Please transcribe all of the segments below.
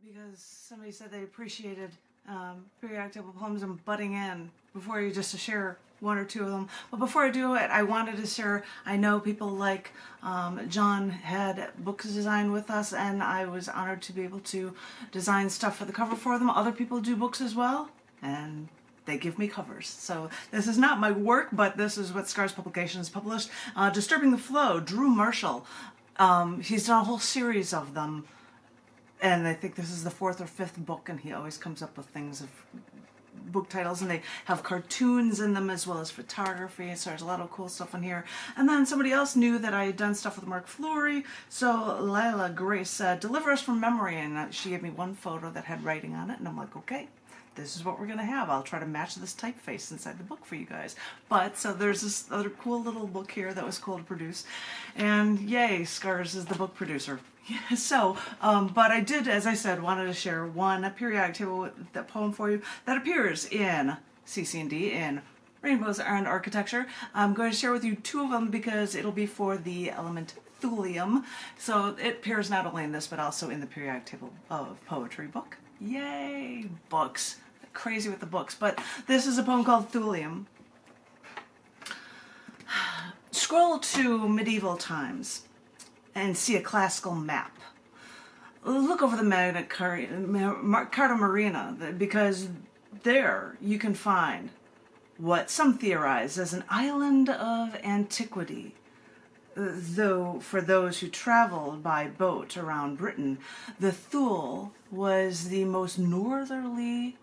because somebody said they appreciated periodic table poems and butting in before you just to share one or two of them. But before I do it, I wanted to share, I know people like John had books designed with us, and I was honored to be able to design stuff for the cover for them. Other people do books as well, and they give me covers. So this is not my work, but this is what Scars Publications published. Disturbing the Flow, Drew Marshall. He's done a whole series of them, and I think this is the 4th or 5th book, and he always comes up with things of book titles, and they have cartoons in them as well as photography, so there's a lot of cool stuff in here. And then somebody else knew that I had done stuff with Mark Fleury, so Lila Grace said, deliver us from memory, and she gave me one photo that had writing on it, and I'm like, okay, this is what we're gonna have. I'll try to match this typeface inside the book for you guys. But so there's this other cool little book here that was cool to produce, and yay, Scars is the book producer. So, but I did, as I said, wanted to share one periodic table that poem for you that appears in CC&D in Rainbows and Architecture. I'm going to share with you 2 of them because it'll be for the element thulium. So it appears not only in this but also in the periodic table of poetry book. Yay, books. Crazy with the books, but this is a poem called Thulium. Scroll to medieval times and see a classical map. Look over the Magna Carta Marina, because there you can find what some theorize as an island of antiquity. Though for those who traveled by boat around Britain, the Thule was the most northerly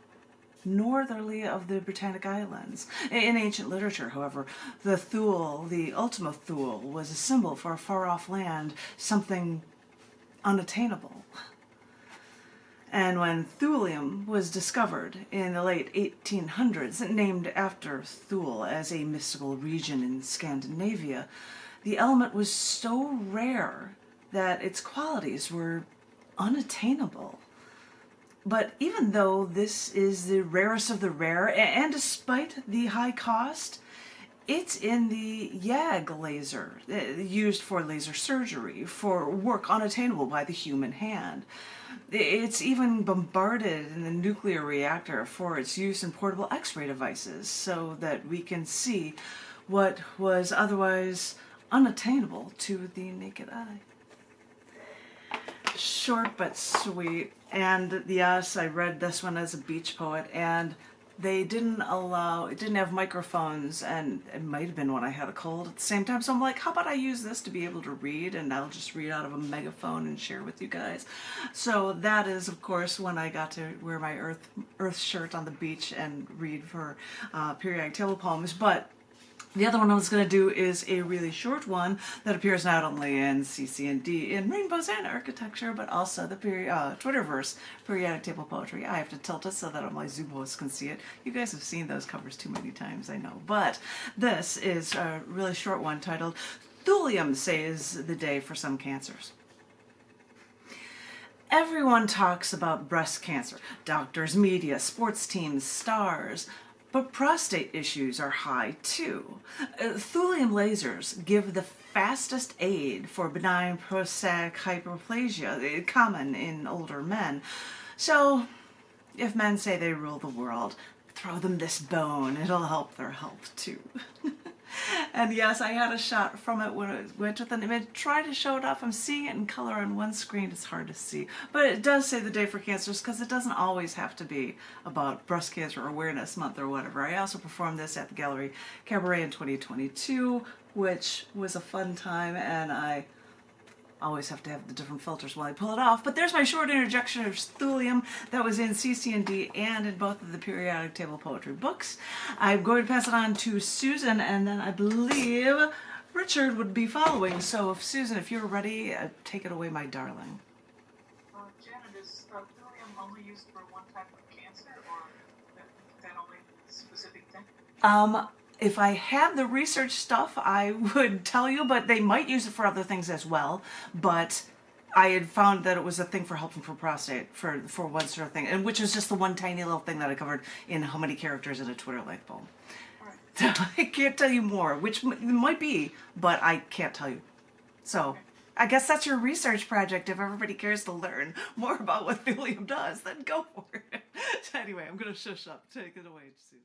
of the Britannic Islands. In ancient literature, however, the Thule, the Ultima Thule, was a symbol for a far-off land, something unattainable. And when thulium was discovered in the late 1800s, named after Thule as a mystical region in Scandinavia, the element was so rare that its qualities were unattainable. But even though this is the rarest of the rare, and despite the high cost, it's in the YAG laser, used for laser surgery, for work unattainable by the human hand. It's even bombarded in the nuclear reactor for its use in portable X-ray devices, so that we can see what was otherwise unattainable to the naked eye. Short but sweet, and yes, I read this one as a beach poet, and they didn't have microphones, and it might have been when I had a cold at the same time, so I'm like, how about I use this to be able to read, and I'll just read out of a megaphone and share with you guys. So that is, of course, when I got to wear my Earth shirt on the beach and read for periodic table poems. But the other one I was going to do is a really short one that appears not only in CC&D, in Rainbows and Architecture, but also the Twitterverse, periodic table poetry. I have to tilt it so that my Zoom hosts can see it. You guys have seen those covers too many times, I know. But this is a really short one titled, Thulium Saves the Day for Some Cancers. Everyone talks about breast cancer. Doctors, media, sports teams, stars. But prostate issues are high too. Thulium lasers give the fastest aid for benign prostatic hyperplasia, common in older men. So, if men say they rule the world, throw them this bone, it'll help their health too. And yes, I had a shot from it when I went with an image. Try to show it off. I'm seeing it in color on one screen. It's hard to see. But it does say the day for cancers because it doesn't always have to be about Breast Cancer Awareness Month or whatever. I also performed this at the Gallery Cabaret in 2022, which was a fun time, and I always have to have the different filters while I pull it off. But there's my short introduction of thulium that was in CC&D and in both of the periodic table poetry books. I'm going to pass it on to Susan, and then I believe Richard would be following. So if Susan, if you're ready, take it away, my darling. Janet, is thulium only used for one type of cancer, or that only specific thing? If I had the research stuff, I would tell you, but they might use it for other things as well. But I had found that it was a thing for helping for prostate, for one sort of thing, and which was just the one tiny little thing that I covered in how many characters in a Twitter-length poem. Right. So I can't tell you more, which it might be, but I can't tell you. So I guess that's your research project. If everybody cares to learn more about what thulium does, then go for it. Anyway, I'm going to shush up. Take it away, Susan.